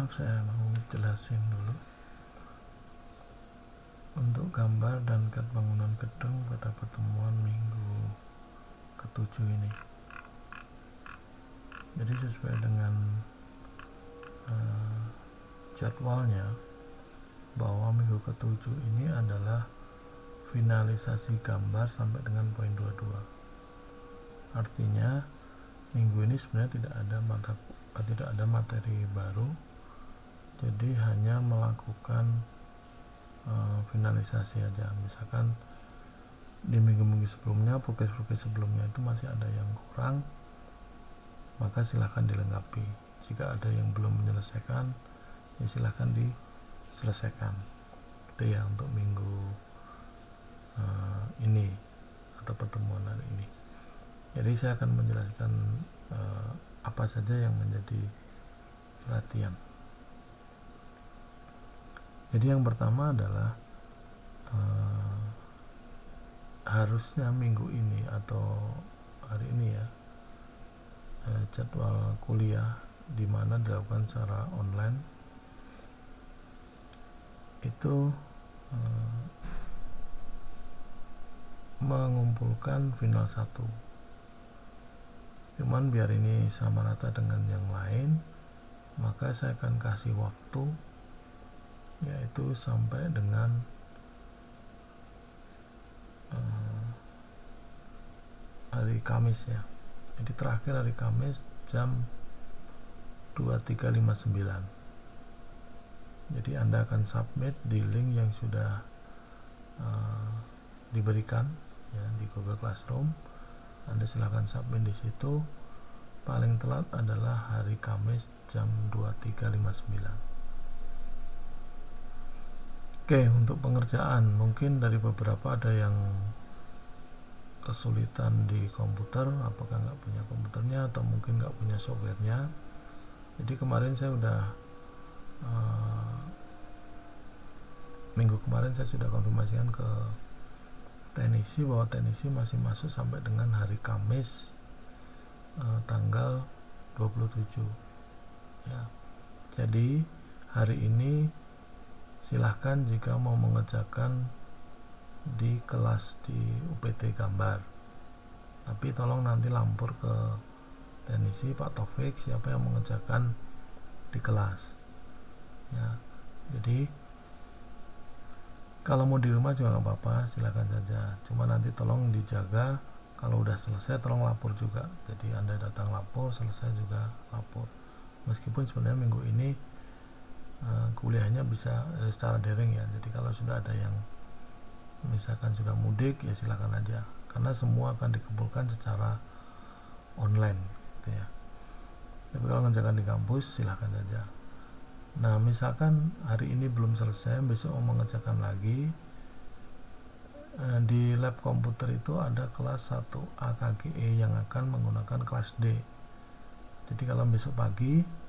Maaf, saya mau jelasin dulu. Untuk gambar dan CAD bangunan gedung pada pertemuan minggu ke-7 ini. Jadi sesuai dengan jadwalnya, bahwa minggu ke-7 ini adalah finalisasi gambar sampai dengan poin 22. Artinya minggu ini sebenarnya tidak ada materi baru, jadi hanya melakukan finalisasi aja. Misalkan di minggu-minggu sebelumnya, progres-progres sebelumnya itu masih ada yang kurang, maka silahkan dilengkapi. Jika ada yang belum menyelesaikan, ya silahkan diselesaikan. Itu ya untuk minggu ini atau pertemuan hari ini. Jadi saya akan menjelaskan apa saja yang menjadi perhatian. Jadi yang pertama adalah harusnya minggu ini atau hari ini ya, jadwal kuliah di mana dilakukan secara online itu mengumpulkan final 1. Cuman biar ini sama rata dengan yang lain, maka saya akan kasih waktu yaitu sampai dengan hari Kamis ya. Jadi terakhir hari Kamis jam 23.59. Jadi Anda akan submit di link yang sudah diberikan ya di Google Classroom. Anda silakan submit di situ. Paling telat adalah hari Kamis jam 23.59. Oke, untuk pengerjaan mungkin dari beberapa ada yang kesulitan di komputer, apakah nggak punya komputernya atau mungkin nggak punya softwarenya. Jadi kemarin saya udah minggu kemarin saya sudah konfirmasikan ke teknisi bahwa teknisi masih masuk sampai dengan hari Kamis tanggal 27 ya. Jadi hari ini silahkan jika mau mengerjakan di kelas di UPT gambar, tapi tolong nanti lampor ke teknisi Pak Taufik siapa yang mengerjakan di kelas ya. Jadi kalau mau di rumah juga nggak apa-apa, silakan saja, cuma nanti tolong dijaga, kalau udah selesai tolong lapor juga. Jadi Anda datang lapor, selesai juga lapor. Meskipun sebenarnya minggu ini kuliahnya bisa secara daring ya. Jadi kalau sudah ada yang misalkan sudah mudik ya silakan aja, karena semua akan dikumpulkan secara online gitu ya. Tapi kalau ngerjakan di kampus silakan saja. Nah misalkan hari ini belum selesai, besok mau mengerjakan lagi, di lab komputer itu ada kelas 1 AKGE yang akan menggunakan kelas D. Jadi kalau besok pagi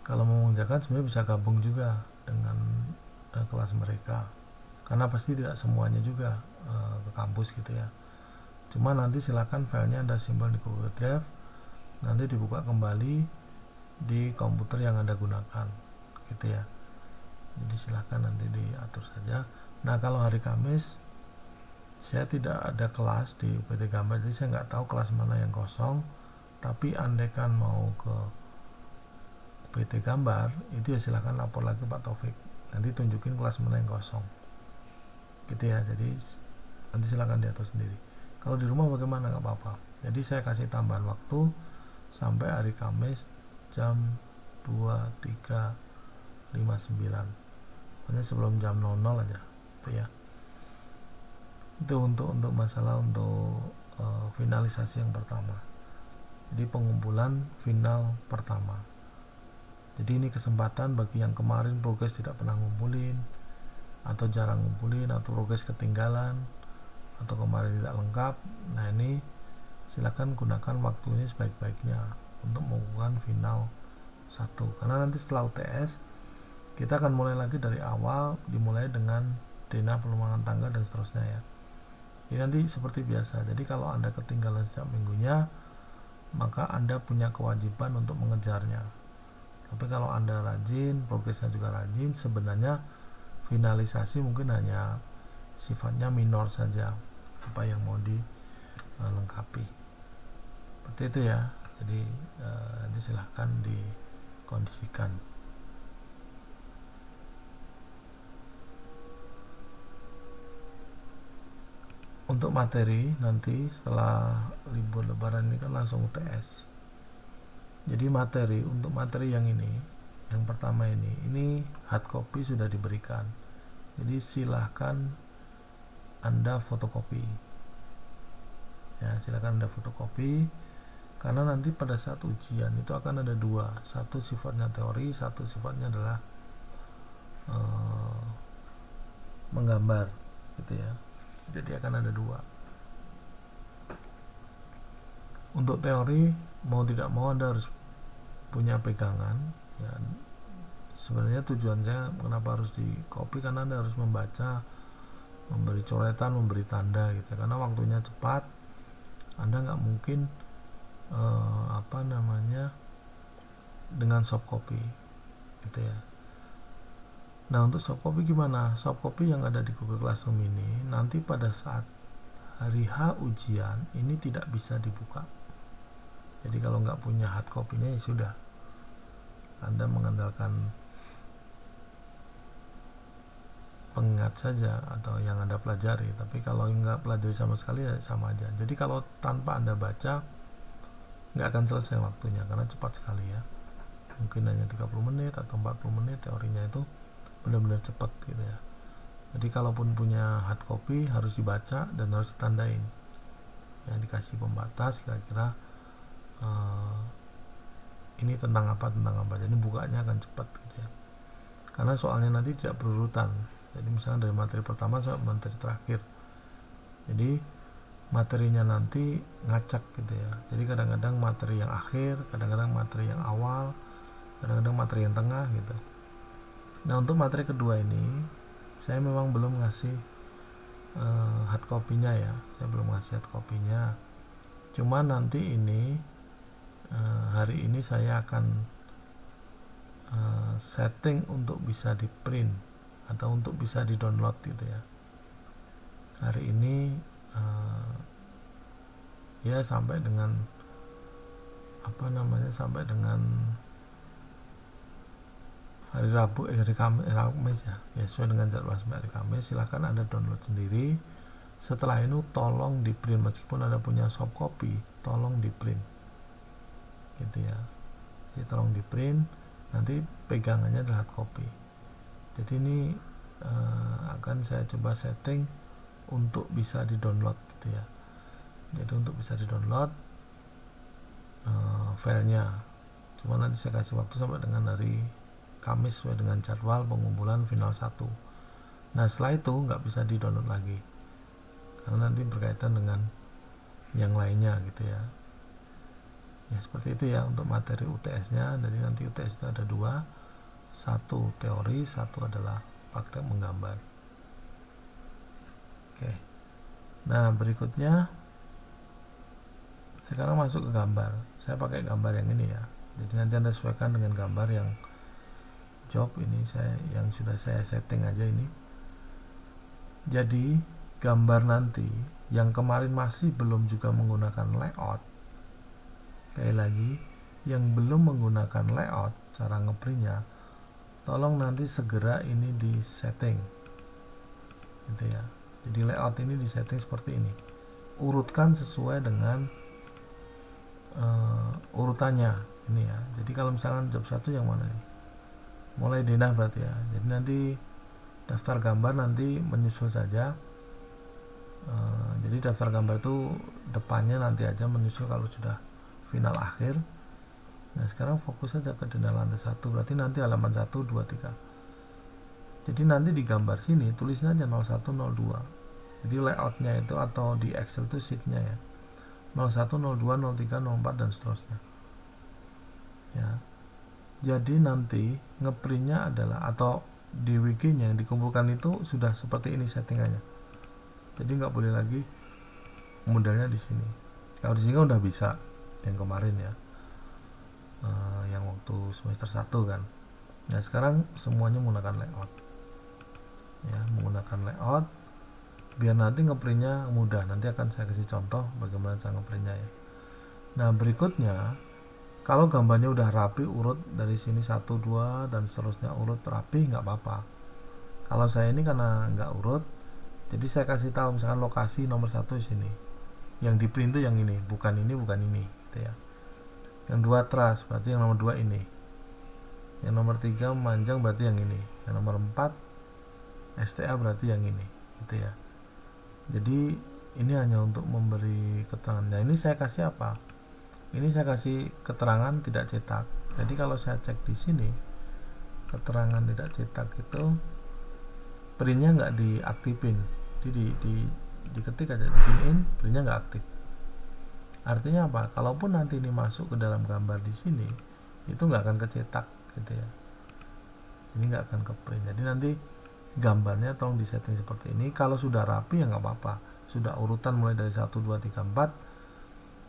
kalau mau mengerjakan sebenarnya bisa gabung juga dengan kelas mereka, karena pasti tidak semuanya juga ke kampus gitu ya. Cuma nanti silakan filenya Anda simpan di Google Drive, nanti dibuka kembali di komputer yang Anda gunakan gitu ya. Jadi silakan nanti diatur saja. Nah kalau hari Kamis saya tidak ada kelas di UPT gambar, jadi saya nggak tahu kelas mana yang kosong. Tapi andaikan mau ke UPT gambar itu ya silakan lapor lagi Pak Taufik, nanti tunjukin kelas mana yang kosong gitu ya. Jadi nanti silakan diatur sendiri. Kalau di rumah bagaimana, nggak apa-apa. Jadi saya kasih tambahan waktu sampai hari Kamis jam 23.59, pokoknya sebelum jam 00 aja gitu ya. Itu untuk masalah untuk finalisasi yang pertama. Jadi pengumpulan final pertama. Jadi ini kesempatan bagi yang kemarin progres tidak pernah ngumpulin, atau jarang ngumpulin, atau progres ketinggalan, atau kemarin tidak lengkap. Nah ini silakan gunakan waktunya sebaik-baiknya untuk melakukan final 1, karena nanti setelah UTS kita akan mulai lagi dari awal, dimulai dengan denah peluangan tangga dan seterusnya ya. Jadi nanti seperti biasa. Jadi kalau Anda ketinggalan setiap minggunya, maka Anda punya kewajiban untuk mengejarnya. Tapi kalau Anda rajin, progresnya juga rajin, sebenarnya finalisasi mungkin hanya sifatnya minor saja, apa yang mau dilengkapi. Seperti itu ya. Jadi nanti silahkan dikondisikan. Untuk materi nanti setelah libur lebaran ini kan langsung UTS. Jadi untuk materi yang ini, yang pertama ini hard copy sudah diberikan. Jadi silahkan Anda fotokopi. Ya, silahkan Anda fotokopi, karena nanti pada saat ujian itu akan ada dua, satu sifatnya teori, satu sifatnya adalah menggambar, gitu ya. Jadi akan ada dua. Untuk teori, mau tidak mau Anda harus punya pegangan. Ya, sebenarnya tujuan saya kenapa harus di copy, karena Anda harus membaca, memberi coretan, memberi tanda gitu. Karena waktunya cepat, Anda nggak mungkin dengan soft copy gitu ya. Nah, untuk soft copy gimana? Soft copy yang ada di Google Classroom ini nanti pada saat hari H ujian ini tidak bisa dibuka. Jadi kalau nggak punya hard copy-nya ya sudah, Anda mengandalkan pengingat saja atau yang Anda pelajari. Tapi kalau nggak pelajari sama sekali ya sama aja. Jadi kalau tanpa Anda baca nggak akan selesai waktunya, karena cepat sekali ya. Mungkin hanya 30 menit atau 40 menit teorinya itu benar-benar cepat gitu ya. Jadi kalaupun punya hard copy harus dibaca dan harus ditandain. Ya, dikasih pembatas kira-kira ini tentang apa. Jadi bukanya akan cepat gitu ya. Karena soalnya nanti tidak berurutan. Jadi misalnya dari materi pertama sampai materi terakhir. Jadi materinya nanti ngacak gitu ya. Jadi kadang-kadang materi yang akhir, kadang-kadang materi yang awal, kadang-kadang materi yang tengah gitu. Nah, untuk materi kedua ini saya memang belum ngasih hard copy-nya ya. Saya belum ngasih hard copy-nya. Cuma nanti ini hari ini saya akan setting untuk bisa di print atau untuk bisa di download gitu ya. Hari ini ya sampai dengan sampai dengan hari Rabu hari Kamis ya sesuai dengan jadwal sampai hari Kamis. Silahkan Anda download sendiri. Setelah itu tolong di print, meskipun Anda punya soft copy tolong di print gitu ya. Jadi tolong di print, nanti pegangannya adalah hard copy. Jadi ini akan saya coba setting untuk bisa di download gitu ya. Jadi untuk bisa di download filenya, cuma nanti saya kasih waktu sampai dengan hari Kamis sesuai dengan jadwal pengumpulan final 1. Nah, setelah itu nggak bisa di download lagi karena nanti berkaitan dengan yang lainnya gitu ya. Ya seperti itu ya untuk materi UTS-nya. Jadi nanti UTS itu ada dua, satu teori, satu adalah praktek menggambar. Oke. Nah, berikutnya sekarang masuk ke gambar. Saya pakai gambar yang ini ya. Jadi nanti Anda sesuaikan dengan gambar yang job ini yang sudah saya setting aja ini. Jadi gambar nanti yang kemarin masih belum juga menggunakan layout, sekali lagi yang belum menggunakan layout cara ngeprintnya, tolong nanti segera ini di setting gitu ya. Jadi layout ini di setting seperti ini, urutkan sesuai dengan urutannya ini ya. Jadi kalau misalkan job 1 yang mana ini, mulai denah berarti ya. Jadi nanti daftar gambar nanti menyusul saja. Jadi daftar gambar itu depannya nanti aja menyusul kalau sudah final akhir. Nah, sekarang fokus saja ke denah lantai 1, berarti nanti halaman 1, 2, 3. Jadi nanti di gambar sini tulisnya aja 01, 02. Jadi layoutnya itu atau di Excel itu sheetnya ya 01, 02, 03, 04 dan seterusnya ya. Jadi nanti ngeprintnya adalah atau di wiki-nya yang dikumpulkan itu sudah seperti ini settingannya. Jadi nggak boleh lagi modelnya di sini. Kalau di sini kan udah bisa yang kemarin ya, yang waktu waktu semester 1 kan. Nah sekarang semuanya menggunakan layout ya, menggunakan layout biar nanti ngeprintnya mudah. Nanti akan saya kasih contoh bagaimana cara ngeprintnya ya. Nah berikutnya, kalau gambarnya udah rapi urut dari sini 1, 2 dan seterusnya urut rapi, nggak apa-apa. Kalau saya ini karena nggak urut, jadi saya kasih tahu misalkan lokasi nomor 1 di sini, yang di print itu yang ini, bukan ini gitu ya. Yang 2 trust berarti yang nomor 2 ini, yang nomor 3 memanjang berarti yang ini, yang nomor 4 STA berarti yang ini gitu ya. Jadi ini hanya untuk memberi keterangan. Nah ini saya kasih apa? Ini saya kasih keterangan tidak cetak. Jadi kalau saya cek di sini, keterangan tidak cetak itu printnya nggak diaktifin. Jadi diketik aja, di pin in, printnya nggak aktif. Artinya apa? Kalaupun nanti ini masuk ke dalam gambar di sini, itu nggak akan kecetak gitu ya. Ini nggak akan ke print. Jadi nanti gambarnya tolong disetting seperti ini. Kalau sudah rapi ya nggak apa-apa, sudah urutan mulai dari 1, 2, 3, 4,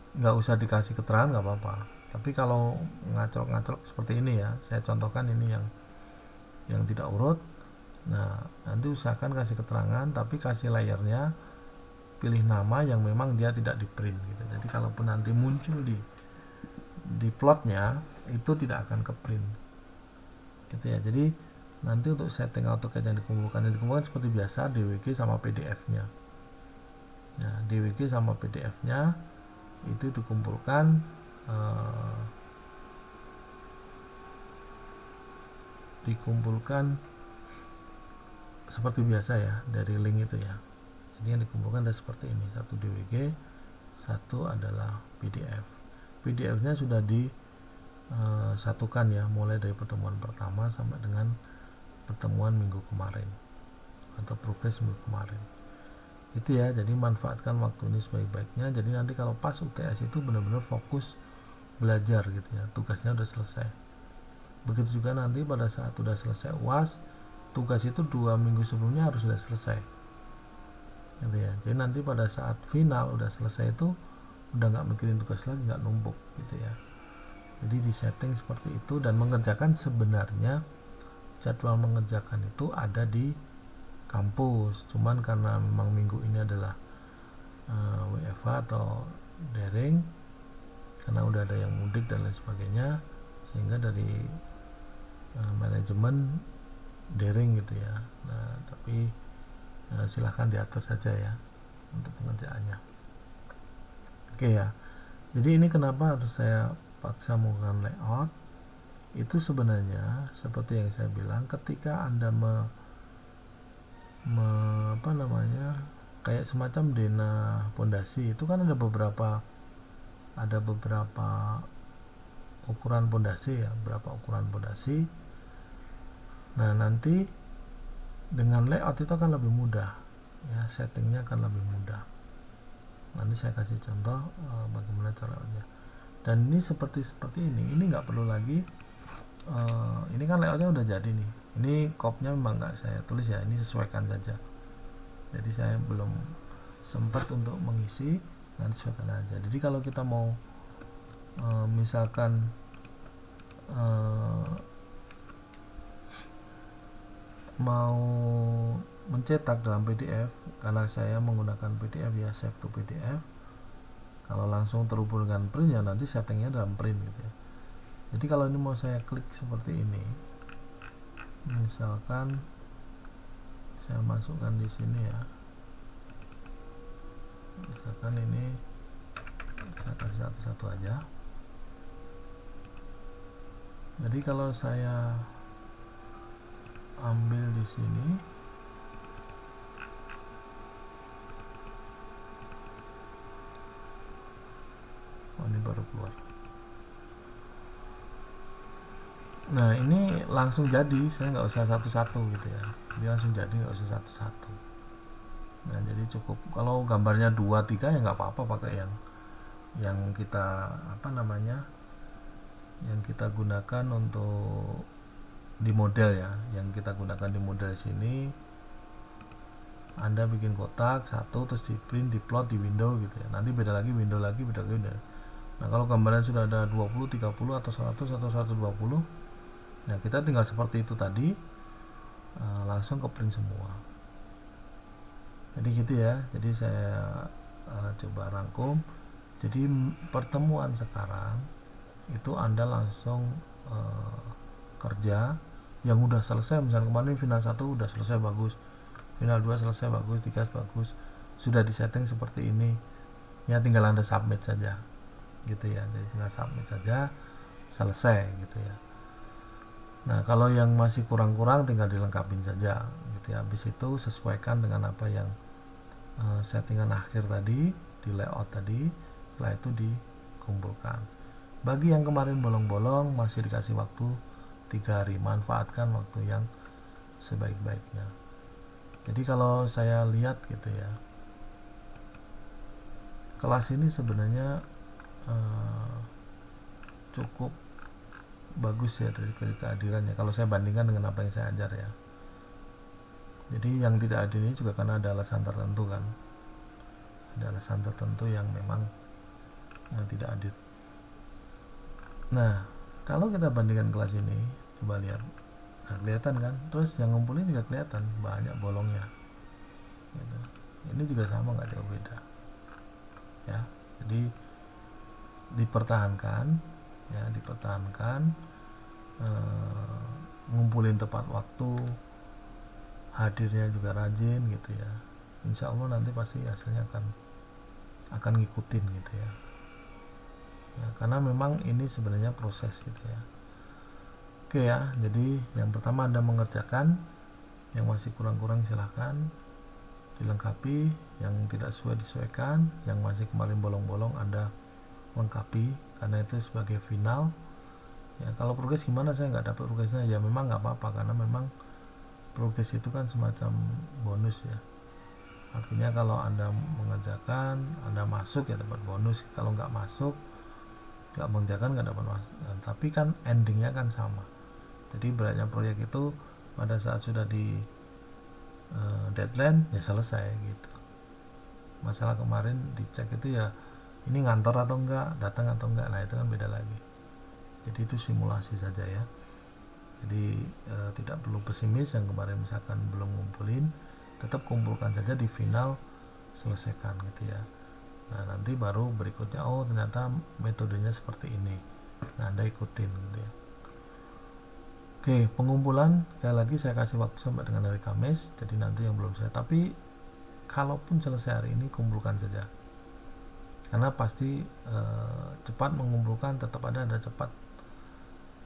nggak usah dikasih keterangan nggak apa-apa. Tapi kalau ngacrok-ngacrok seperti ini ya, saya contohkan ini yang tidak urut. Nah nanti usahakan kasih keterangan, tapi kasih layernya, pilih nama yang memang dia tidak di print gitu. Jadi kalaupun nanti muncul di plotnya itu tidak akan ke print gitu ya. Jadi nanti untuk setting AutoCAD yang dikumpulkan seperti biasa, DWG sama PDF-nya. Nah, DWG sama PDF-nya itu dikumpulkan seperti biasa ya, dari link itu ya. Jadi yang dikumpulkan adalah seperti ini, satu DWG, satu adalah PDF. PDF-nya sudah disatukan ya, mulai dari pertemuan pertama sampai dengan pertemuan minggu kemarin atau progres minggu kemarin itu ya. Jadi manfaatkan waktu ini sebaik-baiknya. Jadi nanti kalau pas UTS itu benar-benar fokus belajar gitu ya, tugasnya udah selesai. Begitu juga nanti pada saat udah selesai UAS, tugas itu 2 minggu sebelumnya harus sudah selesai gitu ya. Jadi nanti pada saat final udah selesai itu udah nggak mikirin tugas lagi, nggak numpuk gitu ya. Jadi di setting seperti itu, dan mengerjakan sebenarnya jadwal mengerjakan itu ada di kampus, cuman karena memang minggu ini adalah WFH atau daring karena udah ada yang mudik dan lain sebagainya, sehingga dari manajemen daring gitu ya. Nah tapi silahkan diatur saja ya untuk pengerjaannya. Oke ya, jadi ini kenapa harus saya paksa menggunakan layout. Itu sebenarnya seperti yang saya bilang, ketika Anda kayak semacam dena pondasi itu kan ada beberapa ukuran pondasi ya, berapa ukuran pondasi. Nah nanti dengan layout itu akan lebih mudah ya, settingnya akan lebih mudah. Nanti saya kasih contoh bagaimana caranya. Dan ini seperti ini nggak perlu lagi. Ini kan layoutnya udah jadi nih. Ini kopnya memang nggak saya tulis ya, ini sesuaikan saja. Jadi saya belum sempat untuk mengisi, nanti sesuaikan aja. Jadi kalau kita mau misalkan mau mencetak dalam PDF, karena saya menggunakan PDF ya, save to PDF. Kalau langsung terhubung dengan print ya nanti settingnya dalam print gitu ya. Jadi kalau ini mau saya klik seperti ini, misalkan saya masukkan di sini ya, misalkan ini saya kasih satu-satu aja. Jadi kalau saya ambil di sini, ini baru keluar. Nah ini langsung jadi, saya nggak usah satu-satu gitu ya, dia langsung jadi, nggak usah satu-satu. Nah jadi cukup, kalau gambarnya 2-3 ya nggak apa-apa pakai yang kita yang kita gunakan untuk di model ya, yang kita gunakan di model sini. Anda bikin kotak satu terus di print, di plot di window gitu ya, nanti beda lagi window lagi, beda lagi window. Nah kalau gambarnya sudah ada 20, 30 atau 100 atau 120, nah kita tinggal seperti itu tadi, langsung ke print semua. Jadi gitu ya. Jadi saya coba rangkum. Jadi pertemuan sekarang itu Anda langsung kerja yang udah selesai. Misalnya kemarin final 1 udah selesai bagus, final 2 selesai bagus, 3 bagus, sudah disetting seperti ini ya, tinggal Anda submit saja gitu ya. Jadi tinggal submit saja, selesai gitu ya. Nah kalau yang masih kurang-kurang tinggal dilengkapin saja gitu ya. Habis itu sesuaikan dengan apa yang settingan akhir tadi di layout tadi. Setelah itu dikumpulkan. Bagi yang kemarin bolong-bolong masih dikasih waktu 3 hari, manfaatkan waktu yang sebaik-baiknya. Jadi kalau saya lihat gitu ya, kelas ini sebenarnya cukup bagus ya dari kehadirannya kalau saya bandingkan dengan apa yang saya ajar ya. Jadi yang tidak hadir ini juga karena ada alasan tertentu kan, ada alasan tertentu yang memang yang tidak hadir. Nah kalau kita bandingkan kelas ini, coba lihat, nah kelihatan kan, terus yang ngumpulin juga kelihatan banyak bolongnya gitu. Ini juga sama, nggak jauh beda ya. Jadi dipertahankan ya, dipertahankan, ngumpulin tepat waktu, hadirnya juga rajin gitu ya. Insya Allah nanti pasti hasilnya akan ngikutin gitu ya. Ya, karena memang ini sebenarnya proses gitu ya. Oke ya, jadi yang pertama Anda mengerjakan, yang masih kurang-kurang silahkan dilengkapi, yang tidak sesuai disesuaikan, yang masih kemarin bolong-bolong Anda lengkapi karena itu sebagai final ya. Kalau progres gimana, saya nggak dapat progresnya ya, memang nggak apa-apa karena memang progres itu kan semacam bonus ya. Artinya kalau Anda mengerjakan, Anda masuk ya dapat bonus, kalau nggak masuk, nggak mengerjakan nggak dapat masuk. Tapi kan endingnya kan sama. Jadi beratnya proyek itu pada saat sudah di deadline ya selesai gitu. Masalah kemarin dicek itu ya, ini ngantor atau enggak, datang atau enggak, nah itu kan beda lagi. Jadi itu simulasi saja ya. Jadi tidak perlu pesimis yang kemarin misalkan belum ngumpulin, tetap kumpulkan saja di final, selesaikan gitu ya. Nah nanti baru berikutnya, oh ternyata metodenya seperti ini, nah Anda ikutin gitu ya. Oke, pengumpulan sekali lagi saya kasih waktu sampai dengan hari Kamis. Jadi nanti yang belum saya, tapi kalaupun selesai hari ini kumpulkan saja, karena pasti cepat mengumpulkan tetap ada cepat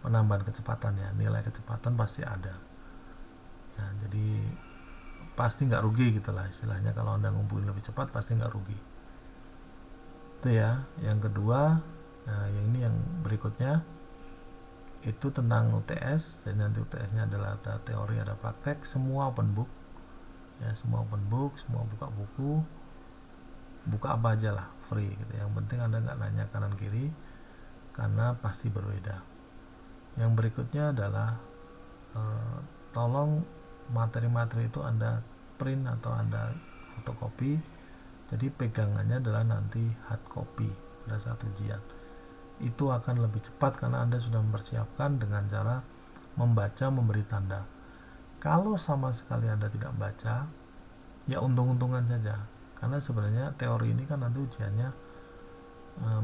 penambahan kecepatan ya, nilai kecepatan pasti ada ya. Jadi pasti nggak rugi gitulah istilahnya, kalau Anda ngumpulin lebih cepat pasti nggak rugi itu ya. Yang kedua, nah yang ini yang berikutnya itu tentang UTS. Jadi nanti UTS nya adalah ada teori ada praktek, semua open book ya, semua open book, semua buka buku, buka apa aja lah, free gitu. Yang penting Anda nggak nanya kanan kiri karena pasti berbeda. Yang berikutnya adalah tolong materi-materi itu Anda print atau Anda fotokopi. Jadi pegangannya adalah nanti hard copy pada saat ujian. Itu akan lebih cepat karena Anda sudah mempersiapkan dengan cara membaca, memberi tanda. Kalau sama sekali Anda tidak baca, ya untung-untungan saja. Karena sebenarnya teori ini kan nanti ujiannya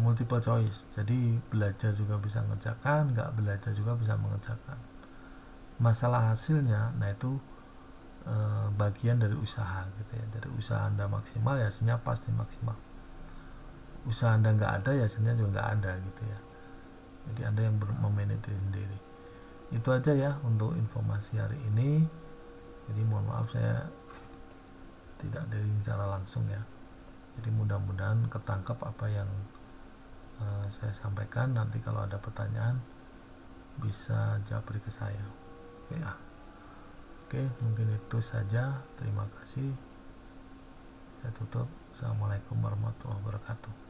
multiple choice. Jadi belajar juga bisa mengerjakan, nggak belajar juga bisa mengerjakan. Masalah hasilnya, nah itu bagian dari usaha gitu ya. Dari usaha Anda maksimal ya hasilnya pasti maksimal. Usaha Anda nggak ada ya hasilnya juga nggak ada gitu ya. Jadi Anda yang memanage sendiri. Itu aja ya untuk informasi hari ini. Jadi mohon maaf saya tidak dari cara langsung ya. Jadi mudah-mudahan ketangkap apa yang saya sampaikan. Nanti kalau ada pertanyaan bisa japri ke saya. Oke ya. Oke, mungkin itu saja. Terima kasih. Saya tutup. Assalamualaikum warahmatullahi wabarakatuh.